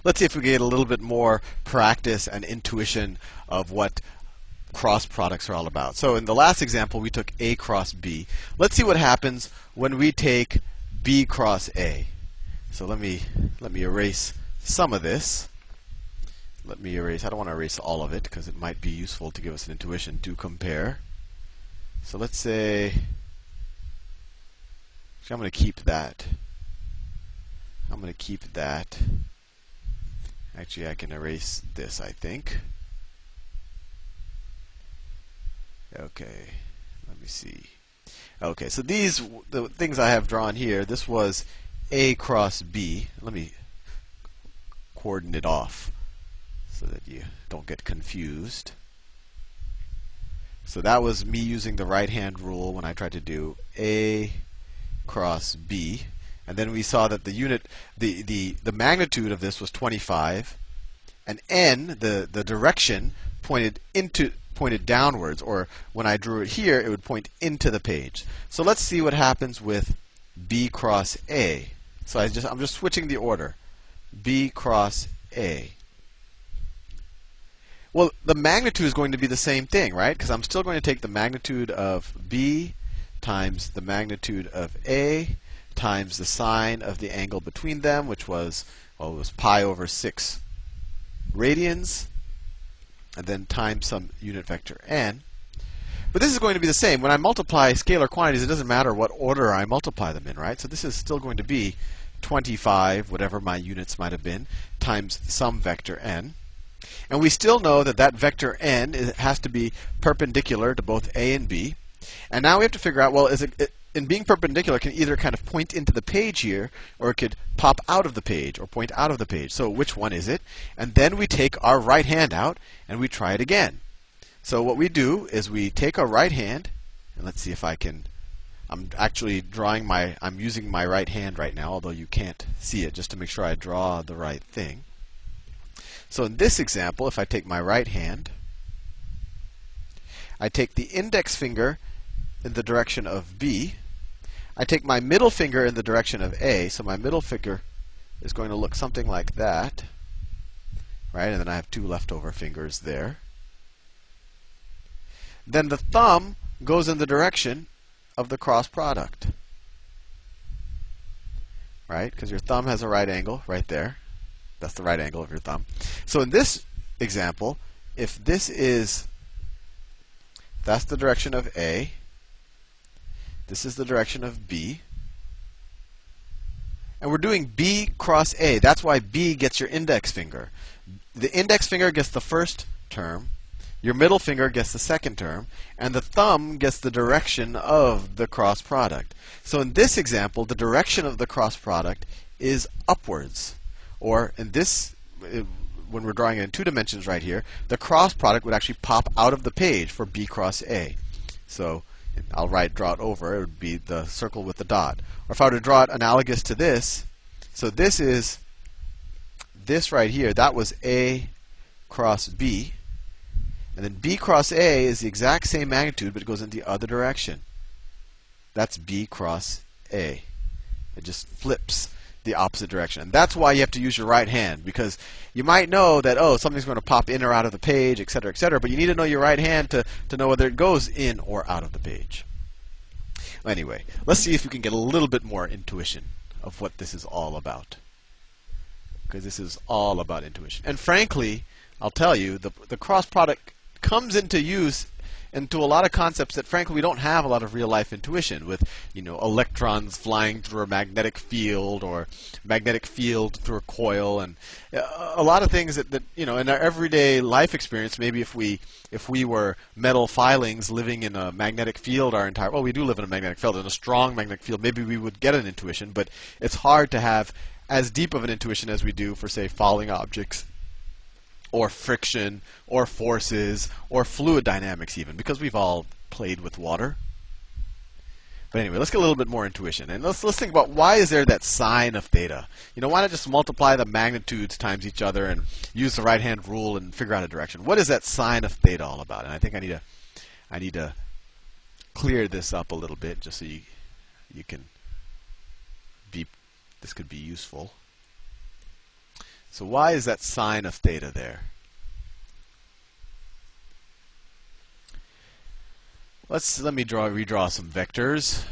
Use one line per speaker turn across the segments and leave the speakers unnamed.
let's see if we get a little bit more practice and intuition of what cross products are all about. So in the last example, we took A cross B. Let's see what happens when we take B cross A. So let me erase some of this. Let me erase. I don't want to erase all of it because it might be useful to give us an intuition to compare. So let's say, actually I'm going to keep that. I'm going to keep that. Actually, I can erase this, I think. Okay, let me see. Okay, so these, the things I have drawn here, this was A cross B. Let me cordon it off so that you don't get confused. So that was me using the right-hand rule when I tried to do A cross B. And then we saw that the unit, the magnitude of this was 25, and N, the direction, pointed downwards, or when I drew it here, it would point into the page. So let's see what happens with B cross A. So I'm just switching the order. B cross A. Well, the magnitude is going to be the same thing, right? Because I'm still going to take the magnitude of B times the magnitude of A times the sine of the angle between them, which was, well, it was pi over 6 radians, and then times some unit vector n. But this is going to be the same. When I multiply scalar quantities, it doesn't matter what order I multiply them in, right? So this is still going to be 25, whatever my units might have been, times some vector n. And we still know that that vector n has to be perpendicular to both A and B. And now we have to figure out, well, in being perpendicular, it can either kind of point into the page here, or it could pop out of the page, or point out of the page. So which one is it? And then we take our right hand out, and we try it again. So what we do is we take our right hand, and let's see if I can, I'm actually I'm using my right hand right now, although you can't see it, just to make sure I draw the right thing. So in this example, if I take my right hand, I take the index finger in the direction of B. I take my middle finger in the direction of A, so my middle finger is going to look something like that, right? And then I have 2 leftover fingers there. Then the thumb goes in the direction of the cross product, right? Because your thumb has a right angle right there. That's the right angle of your thumb. So in this example, if this is, that's the direction of A, this is the direction of B, and we're doing B cross A. That's why B gets your index finger. The index finger gets the first term, your middle finger gets the second term, and the thumb gets the direction of the cross product. So in this example, the direction of the cross product is upwards. Or in this, when we're drawing it in 2 dimensions right here, the cross product would actually pop out of the page for B cross A. So I'll draw it over. It would be the circle with the dot. Or if I were to draw it analogous to this, so this is this right here. That was A cross B. And then B cross A is the exact same magnitude, but it goes in the other direction. That's B cross A. It just flips the opposite direction. And that's why you have to use your right hand, because you might know that, oh, something's going to pop in or out of the page, etc., but you need to know your right hand to know whether it goes in or out of the page. Anyway, let's see if we can get a little bit more intuition of what this is all about. Because this is all about intuition. And frankly, I'll tell you, the cross product comes into use into a lot of concepts that, frankly, we don't have a lot of real-life intuition with, electrons flying through a magnetic field, or magnetic field through a coil, and a lot of things that in our everyday life experience, maybe if we were metal filings living in a magnetic field our entire, well, we do live in a magnetic field, in a strong magnetic field, maybe we would get an intuition, but it's hard to have as deep of an intuition as we do for, say, falling objects, or friction, or forces, or fluid dynamics even, because we've all played with water. But anyway, let's get a little bit more intuition. And let's think about, why is there that sine of theta? Why not just multiply the magnitudes times each other and use the right-hand rule and figure out a direction? What is that sine of theta all about? And I think I need to clear this up a little bit, just so you can be, this could be useful. So why is that sine of theta there? Let me redraw some vectors.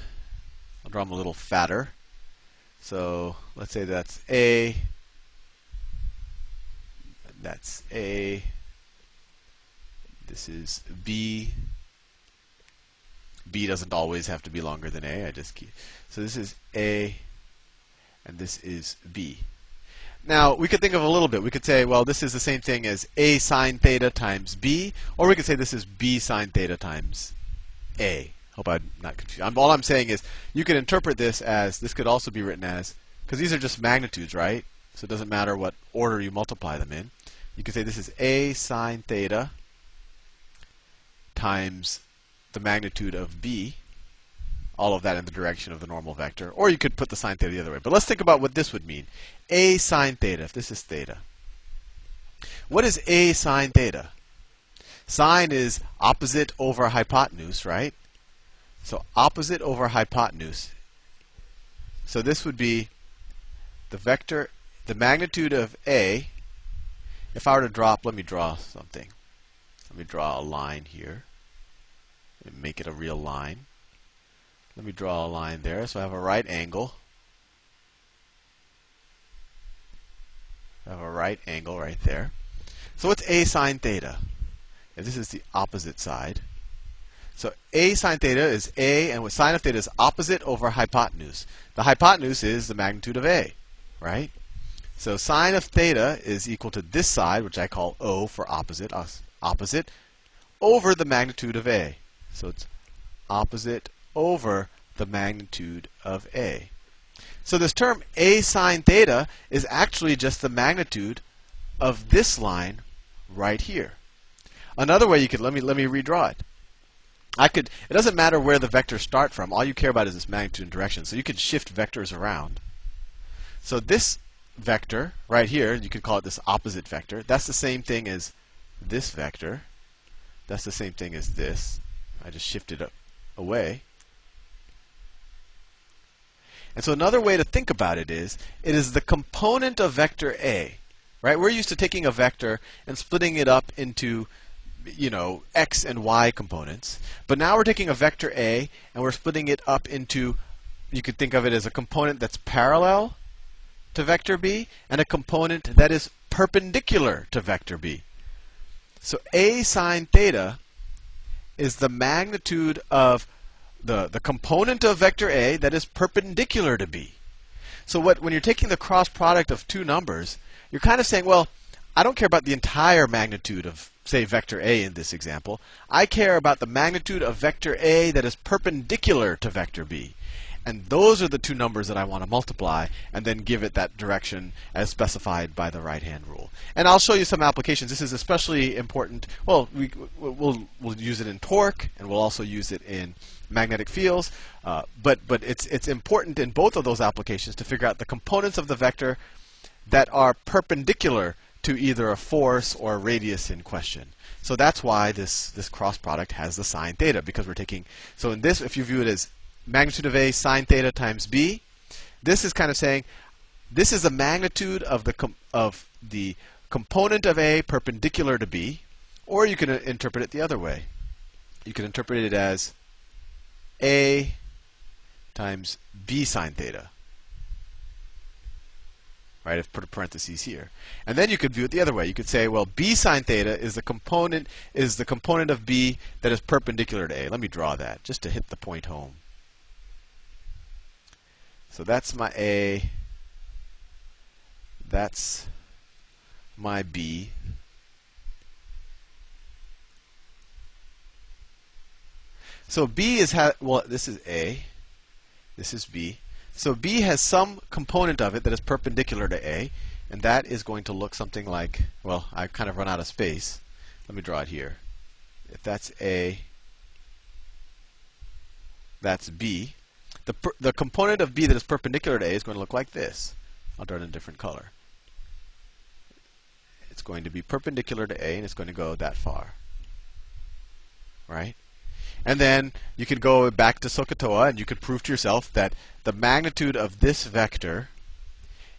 I'll draw them a little fatter. So let's say that's A. That's A. This is B. B doesn't always have to be longer than A. So this is A, and this is B. Now, we could think of a little bit. We could say, well, this is the same thing as A sine theta times B, or we could say this is B sine theta times A. Hope I'm not confused. All I'm saying is you could interpret this as, this could also be written as, because these are just magnitudes, right? So it doesn't matter what order you multiply them in. You could say this is A sine theta times the magnitude of B, all of that in the direction of the normal vector. Or you could put the sine theta the other way. But let's think about what this would mean. A sine theta, if this is theta. What is A sine theta? Sine is opposite over hypotenuse, right? So opposite over hypotenuse. So this would be the vector, the magnitude of A. If I were to drop, let me draw something. Let me draw a line here. And make it a real line. Let me draw a line there. So I have a right angle. I have a right angle right there. So what's A sine theta? If this is the opposite side. So A sine theta is A, and with sine of theta is opposite over hypotenuse. The hypotenuse is the magnitude of A, right? So sine of theta is equal to this side, which I call O for opposite, opposite, over the magnitude of A. So it's opposite over the magnitude of A. So this term A sine theta is actually just the magnitude of this line right here. Another way you could, let me redraw it. It doesn't matter where the vectors start from. All you care about is this magnitude and direction. So you could shift vectors around. So this vector right here, you could call it this opposite vector. That's the same thing as this vector. That's the same thing as this. I just shifted it away. And so another way to think about it is the component of vector A. Right? We're used to taking a vector and splitting it up into, x and y components. But now we're taking a vector A and we're splitting it up into, you could think of it as a component that's parallel to vector B and a component that is perpendicular to vector B. So A sine theta is the magnitude of the component of vector A that is perpendicular to B. So when you're taking the cross product of two numbers, you're kind of saying, well, I don't care about the entire magnitude of, say, vector A in this example. I care about the magnitude of vector A that is perpendicular to vector B. And those are the two numbers that I want to multiply and then give it that direction as specified by the right-hand rule. And I'll show you some applications. This is especially important. Well, we'll use it in torque, and we'll also use it in magnetic fields. But it's important in both of those applications to figure out the components of the vector that are perpendicular to either a force or a radius in question. So that's why this cross product has the sine theta, because we're taking, so in this, if you view it as magnitude of A sine theta times B, this is kind of saying this is the magnitude of the component of A perpendicular to B, or you can interpret it the other way. You can interpret it as A times B sine theta. Right, I've put a parentheses here. And then you could view it the other way. You could say, well, B sine theta is the component of B that is perpendicular to A. Let me draw that just to hit the point home. So that's my A. That's my B. So B is well, this is A. This is B. So B has some component of it that is perpendicular to A, and that is going to look something like, well, I've kind of run out of space. Let me draw it here. If that's A, that's B. The component of B that is perpendicular to A is going to look like this. I'll draw it in a different color. It's going to be perpendicular to A, and it's going to go that far. Right? And then you could go back to SOHCAHTOA and you could prove to yourself that the magnitude of this vector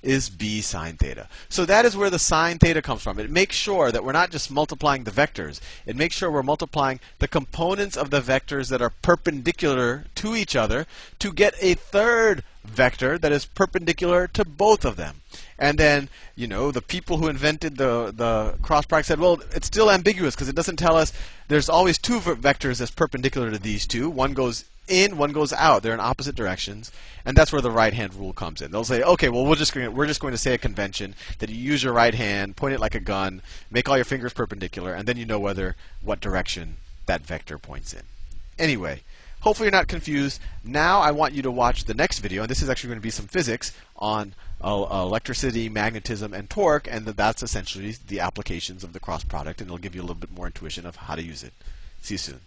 is b sine theta. So that is where the sine theta comes from. It makes sure that we're not just multiplying the vectors. It makes sure we're multiplying the components of the vectors that are perpendicular to each other to get a third vector that is perpendicular to both of them. And then, you know, the people who invented the cross product said, well, it's still ambiguous because it doesn't tell us there's always two vectors that's perpendicular to these two. One goes in, one goes out. They're in opposite directions, and that's where the right-hand rule comes in. They'll say, okay, well, we're just going to say a convention that you use your right hand, point it like a gun, make all your fingers perpendicular, and then you know what direction that vector points in. Anyway, hopefully you're not confused. Now I want you to watch the next video, and this is actually going to be some physics on electricity, magnetism, and torque, and that's essentially the applications of the cross product, and it'll give you a little bit more intuition of how to use it. See you soon.